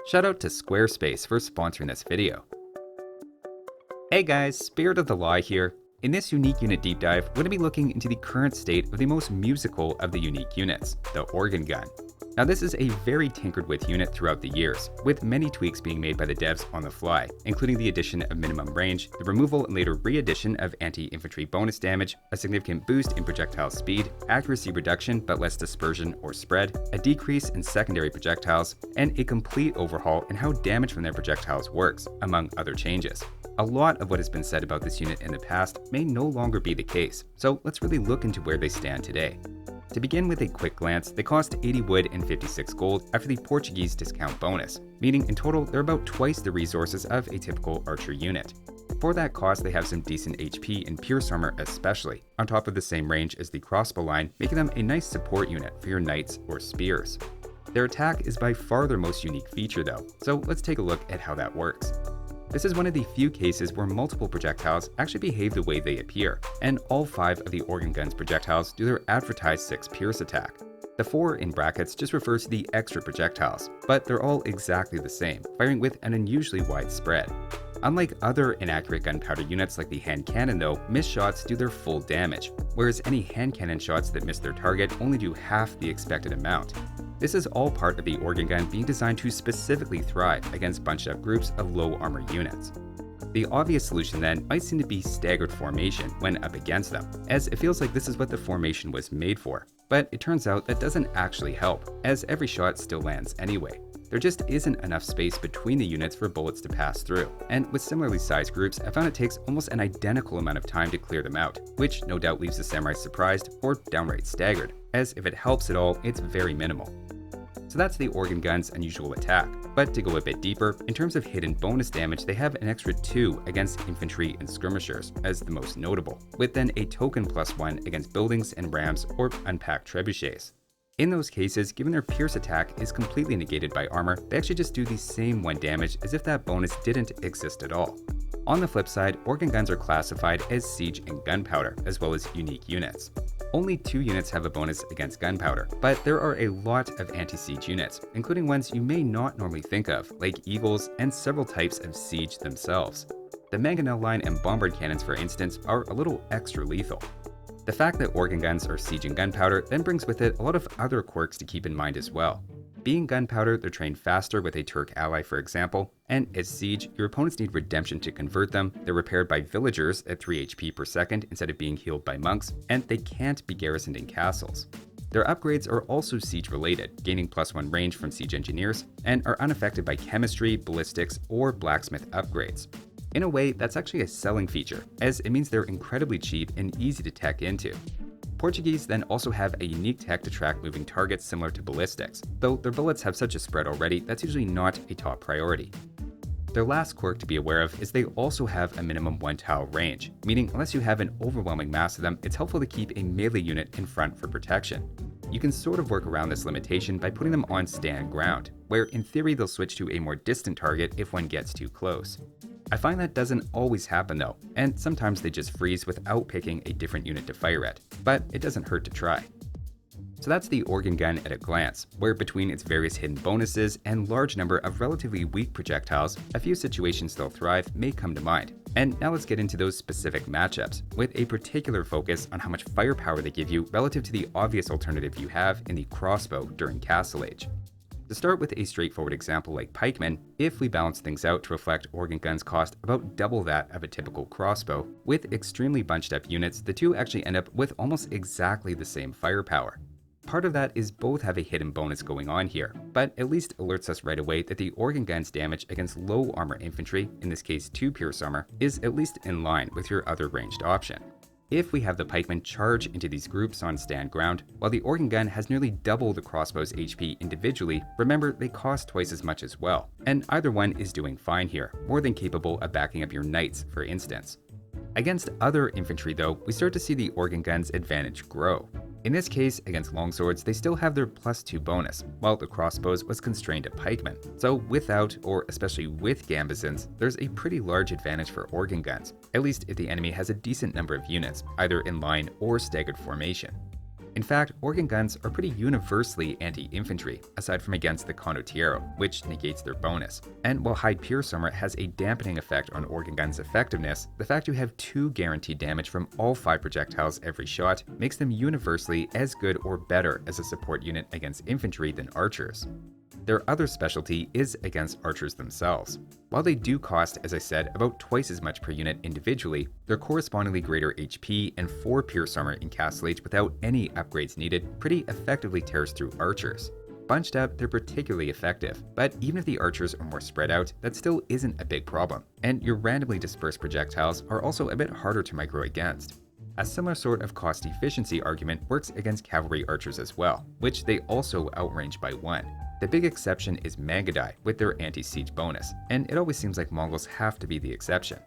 Shout out to Squarespace for sponsoring this video. Hey guys, Spirit of the Law here. In this unique unit deep dive, we're going to be looking into the current state of the most musical of the unique units, the organ gun. Now this is a very tinkered with unit throughout the years, with many tweaks being made by the devs on the fly, including the addition of minimum range, the removal and later re-addition of anti-infantry bonus damage, a significant boost in projectile speed, accuracy reduction but less dispersion or spread, a decrease in secondary projectiles, and a complete overhaul in how damage from their projectiles works, among other changes. A lot of what has been said about this unit in the past may no longer be the case, so let's really look into where they stand today. To begin with a quick glance, they cost 80 wood and 56 gold after the Portuguese discount bonus, meaning in total they're about twice the resources of a typical archer unit. For that cost, they have some decent HP and pierce armor especially, on top of the same range as the crossbow line, making them a nice support unit for your knights or spears. Their attack is by far their most unique feature though, so let's take a look at how that works. This is one of the few cases where multiple projectiles actually behave the way they appear, and all 5 of the organ gun's projectiles do their advertised 6 pierce attack. The 4 in brackets just refers to the extra projectiles, but they're all exactly the same, firing with an unusually wide spread. Unlike other inaccurate gunpowder units like the hand cannon though, missed shots do their full damage, whereas any hand cannon shots that miss their target only do half the expected amount. This is all part of the organ gun being designed to specifically thrive against bunched up groups of low armor units. The obvious solution then might seem to be staggered formation when up against them, as it feels like this is what the formation was made for. But it turns out that doesn't actually help, as every shot still lands anyway. There just isn't enough space between the units for bullets to pass through, and with similarly sized groups, I found it takes almost an identical amount of time to clear them out, which no doubt leaves the samurai surprised or downright staggered, as if it helps at all, it's very minimal. So that's the organ gun's unusual attack, but to go a bit deeper, in terms of hidden bonus damage, they have an extra 2 against infantry and skirmishers as the most notable, with then a token +1 against buildings and rams or unpacked trebuchets. In those cases, given their pierce attack is completely negated by armor, they actually just do the same 1 damage as if that bonus didn't exist at all. On the flip side, organ guns are classified as siege and gunpowder, as well as unique units. Only 2 units have a bonus against gunpowder, but there are a lot of anti-siege units, including ones you may not normally think of, like eagles and several types of siege themselves. The mangonel line and bombard cannons, for instance, are a little extra lethal. The fact that organ guns are siege and gunpowder then brings with it a lot of other quirks to keep in mind as well. Being gunpowder, they're trained faster with a Turk ally, for example, and as siege, your opponents need redemption to convert them, they're repaired by villagers at 3 HP per second instead of being healed by monks, and they can't be garrisoned in castles. Their upgrades are also siege related, gaining +1 range from siege engineers, and are unaffected by chemistry, ballistics, or blacksmith upgrades. In a way, that's actually a selling feature, as it means they're incredibly cheap and easy to tech into. Portuguese then also have a unique tech to track moving targets similar to ballistics, though their bullets have such a spread already that's usually not a top priority. Their last quirk to be aware of is they also have a minimum 1 tile range, meaning unless you have an overwhelming mass of them, it's helpful to keep a melee unit in front for protection. You can sort of work around this limitation by putting them on stand ground, where in theory they'll switch to a more distant target if one gets too close. I find that doesn't always happen though, and sometimes they just freeze without picking a different unit to fire at, but it doesn't hurt to try. So that's the organ gun at a glance, where between its various hidden bonuses and large number of relatively weak projectiles, a few situations they'll thrive may come to mind. And now let's get into those specific matchups, with a particular focus on how much firepower they give you relative to the obvious alternative you have in the crossbow during Castle Age. To start with a straightforward example like pikemen, if we balance things out to reflect organ guns cost about double that of a typical crossbow, with extremely bunched up units, the two actually end up with almost exactly the same firepower. Part of that is both have a hidden bonus going on here, but at least alerts us right away that the organ gun's damage against low armor infantry, in this case 2 pierce armor, is at least in line with your other ranged option. If we have the pikemen charge into these groups on stand ground, while the organ gun has nearly double the crossbow's HP individually, remember they cost twice as much as well, and either one is doing fine here, more than capable of backing up your knights, for instance. Against other infantry though, we start to see the organ gun's advantage grow. In this case, against longswords, they still have their +2 bonus, while the crossbows was constrained to pikemen. So without, or especially with gambesons, there's a pretty large advantage for organ guns, at least if the enemy has a decent number of units, either in line or staggered formation. In fact, organ guns are pretty universally anti-infantry, aside from against the condottiero, which negates their bonus. And while high pierce armor has a dampening effect on organ guns' effectiveness, the fact you have 2 guaranteed damage from all 5 projectiles every shot makes them universally as good or better as a support unit against infantry than archers. Their other specialty is against archers themselves. While they do cost, as I said, about twice as much per unit individually, their correspondingly greater HP and 4 pierce armor in Castle Age without any upgrades needed pretty effectively tears through archers. Bunched up, they're particularly effective, but even if the archers are more spread out, that still isn't a big problem, and your randomly dispersed projectiles are also a bit harder to micro against. A similar sort of cost efficiency argument works against cavalry archers as well, which they also outrange by 1. The big exception is Mangudai with their anti-siege bonus, and it always seems like Mongols have to be the exception.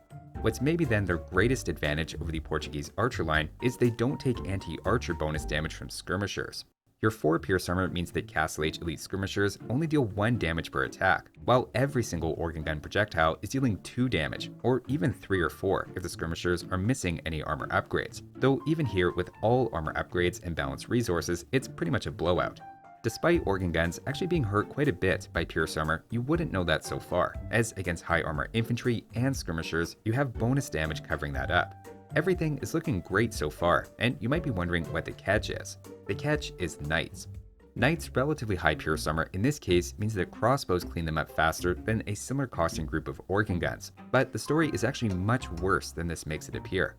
What's maybe then their greatest advantage over the Portuguese archer line is they don't take anti-archer bonus damage from skirmishers. Your 4 pierce armor means that Castle Age elite skirmishers only deal 1 damage per attack, while every single organ gun projectile is dealing 2 damage, or even 3 or 4 if the skirmishers are missing any armor upgrades. Though even here, with all armor upgrades and balanced resources, it's pretty much a blowout. Despite organ guns actually being hurt quite a bit by pierce armor, you wouldn't know that so far, as against high armor infantry and skirmishers, you have bonus damage covering that up. Everything is looking great so far, and you might be wondering what the catch is. The catch is knights. Knights' relatively high pierce armor in this case means that crossbows clean them up faster than a similar costing group of organ guns, but the story is actually much worse than this makes it appear.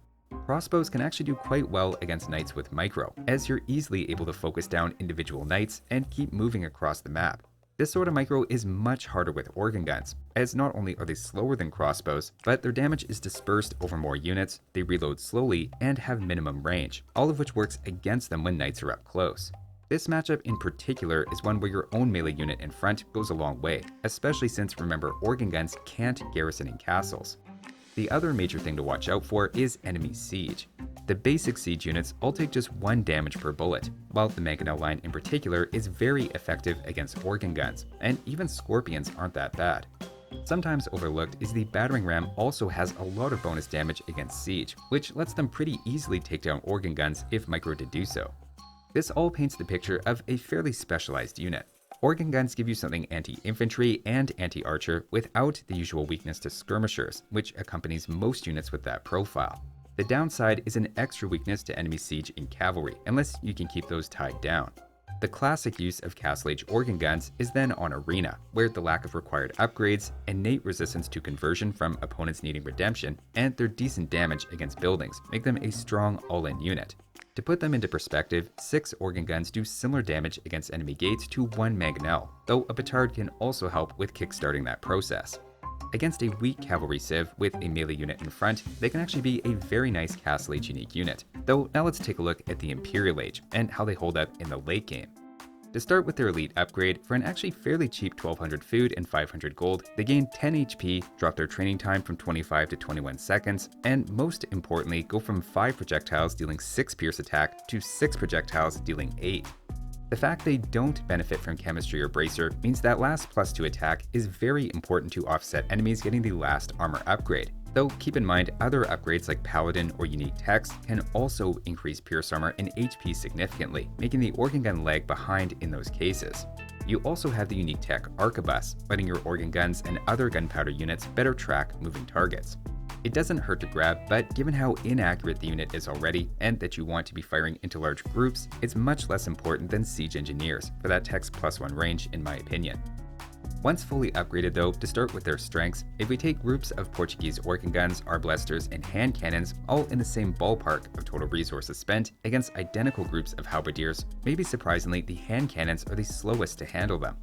Crossbows can actually do quite well against knights with micro, as you're easily able to focus down individual knights and keep moving across the map. This sort of micro is much harder with organ guns, as not only are they slower than crossbows, but their damage is dispersed over more units, they reload slowly, and have minimum range, all of which works against them when knights are up close. This matchup in particular is one where your own melee unit in front goes a long way, especially since, remember, organ guns can't garrison in castles. The other major thing to watch out for is enemy siege. The basic siege units all take just 1 damage per bullet, while the Mangonel line in particular is very effective against organ guns, and even scorpions aren't that bad. Sometimes overlooked is the battering ram also has a lot of bonus damage against siege, which lets them pretty easily take down organ guns if micro to do so. This all paints the picture of a fairly specialized unit. Organ guns give you something anti-infantry and anti-archer without the usual weakness to skirmishers, which accompanies most units with that profile. The downside is an extra weakness to enemy siege in cavalry, unless you can keep those tied down. The classic use of Castle Age organ guns is then on Arena, where the lack of required upgrades, innate resistance to conversion from opponents needing redemption, and their decent damage against buildings make them a strong all-in unit. To put them into perspective, 6 organ guns do similar damage against enemy gates to 1 mangonel, though a petard can also help with kickstarting that process. Against a weak cavalry civ with a melee unit in front, they can actually be a very nice Castle Age unique unit. Though now let's take a look at the Imperial Age and how they hold up in the late game. To start with their elite upgrade, for an actually fairly cheap 1200 food and 500 gold, they gain 10 HP, drop their training time from 25 to 21 seconds, and most importantly, go from 5 projectiles dealing 6 pierce attack to 6 projectiles dealing 8. The fact they don't benefit from chemistry or bracer means that last +2 attack is very important to offset enemies getting the last armor upgrade. Though keep in mind, other upgrades like Paladin or unique techs can also increase pierce armor and HP significantly, making the organ gun lag behind in those cases. You also have the unique tech Arquebus, letting your organ guns and other gunpowder units better track moving targets. It doesn't hurt to grab, but given how inaccurate the unit is already, and that you want to be firing into large groups, it's much less important than Siege Engineers for that tech's +1 range in my opinion. Once fully upgraded though, to start with their strengths, if we take groups of Portuguese organ guns, arbalesters, and hand cannons all in the same ballpark of total resources spent against identical groups of halberdiers, maybe surprisingly the hand cannons are the slowest to handle them.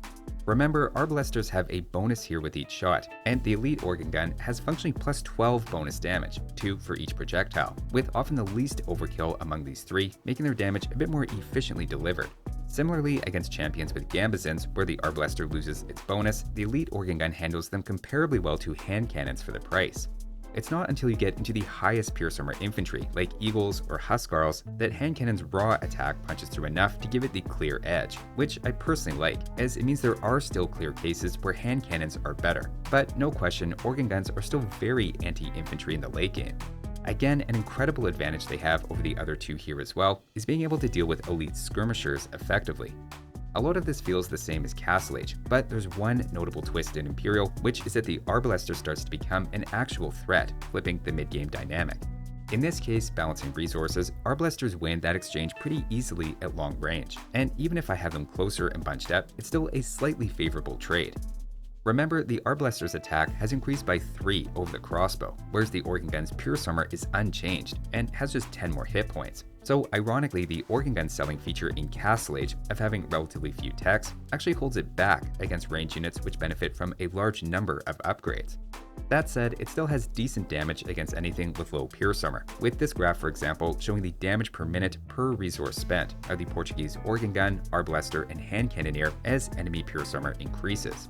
Remember, arbalesters have a bonus here with each shot, and the elite organ gun has functionally +12 bonus damage, 2 for each projectile, with often the least overkill among these 3, making their damage a bit more efficiently delivered. Similarly, against champions with gambesons, where the arbalester loses its bonus, the elite organ gun handles them comparably well to hand cannons for the price. It's not until you get into the highest pierce armor infantry, like Eagles or Huskarls, that hand cannon's raw attack punches through enough to give it the clear edge, which I personally like, as it means there are still clear cases where hand cannons are better. But no question, organ guns are still very anti-infantry in the late game. Again, an incredible advantage they have over the other two here as well is being able to deal with elite skirmishers effectively. A lot of this feels the same as Castle Age, but there's one notable twist in Imperial, which is that the Arbalester starts to become an actual threat, flipping the mid-game dynamic. In this case, balancing resources, Arbalesters win that exchange pretty easily at long range, and even if I have them closer and bunched up, it's still a slightly favorable trade. Remember, the Arbalester's attack has increased by 3 over the crossbow, whereas the Organ Gun's Pierce Armor is unchanged and has just 10 more hit points. So ironically, the Organ Gun's selling feature in Castle Age of having relatively few techs actually holds it back against range units which benefit from a large number of upgrades. That said, it still has decent damage against anything with low Pierce Armor, with this graph for example showing the damage per minute per resource spent of the Portuguese Organ Gun, Arbalester, and Hand Cannoneer as enemy Pierce Armor increases.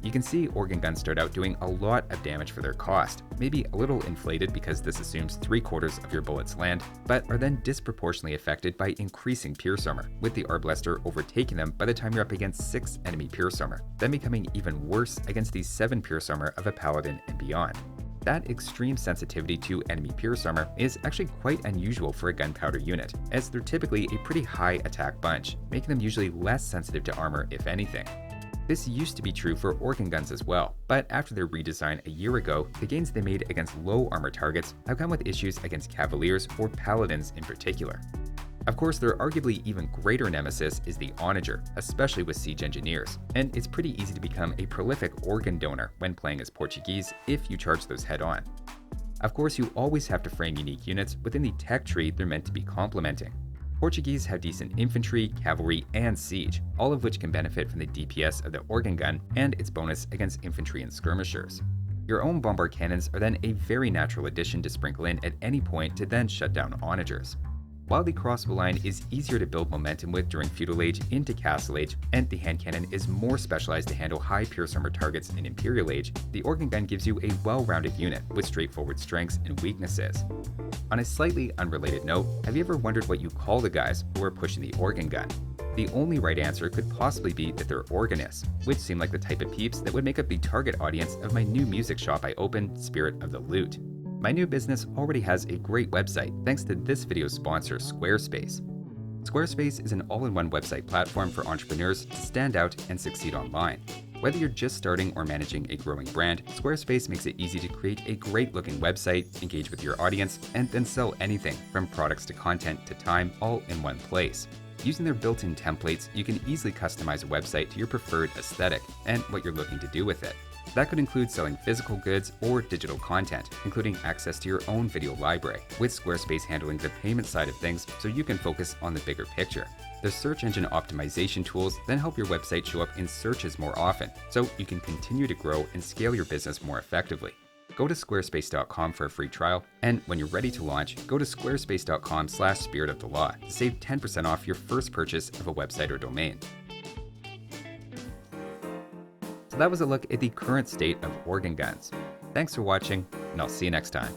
You can see Organ Guns start out doing a lot of damage for their cost, maybe a little inflated because this assumes 3/4 of your bullets land, but are then disproportionately affected by increasing Pierce Armor, with the Arbalester overtaking them by the time you're up against 6 enemy Pierce Armor, then becoming even worse against the 7 Pierce Armor of a Paladin and beyond. That extreme sensitivity to enemy Pierce Armor is actually quite unusual for a gunpowder unit, as they're typically a pretty high attack bunch, making them usually less sensitive to armor if anything. This used to be true for Organ Guns as well, but after their redesign a year ago, the gains they made against low armor targets have come with issues against Cavaliers or Paladins in particular. Of course, their arguably even greater nemesis is the Onager, especially with Siege Engineers, and it's pretty easy to become a prolific organ donor when playing as Portuguese if you charge those head on. Of course, you always have to frame unique units within the tech tree they're meant to be complementing. Portuguese have decent infantry, cavalry, and siege, all of which can benefit from the DPS of the Organ Gun and its bonus against infantry and skirmishers. Your own bombard cannons are then a very natural addition to sprinkle in at any point to then shut down onagers. While the crossbow line is easier to build momentum with during Feudal Age into Castle Age, and the hand cannon is more specialized to handle high Pierce Armor targets in Imperial Age, the Organ Gun gives you a well-rounded unit with straightforward strengths and weaknesses. On a slightly unrelated note, have you ever wondered what you call the guys who are pushing the Organ Gun? The only right answer could possibly be that they're organists, which seem like the type of peeps that would make up the target audience of my new music shop I opened, Spirit of the Lute. My new business already has a great website thanks to this video's sponsor, Squarespace. Squarespace is an all-in-one website platform for entrepreneurs to stand out and succeed online. Whether you're just starting or managing a growing brand, Squarespace makes it easy to create a great-looking website, engage with your audience, and then sell anything from products to content to time all in one place. Using their built-in templates, you can easily customize a website to your preferred aesthetic and what you're looking to do with it. That could include selling physical goods or digital content, including access to your own video library, with Squarespace handling the payment side of things so you can focus on the bigger picture. The search engine optimization tools then help your website show up in searches more often, so you can continue to grow and scale your business more effectively. Go to squarespace.com for a free trial, and when you're ready to launch, go to squarespace.com/spiritofthelaw to save 10% off your first purchase of a website or domain. So that was a look at the current state of organ guns. Thanks for watching, and I'll see you next time.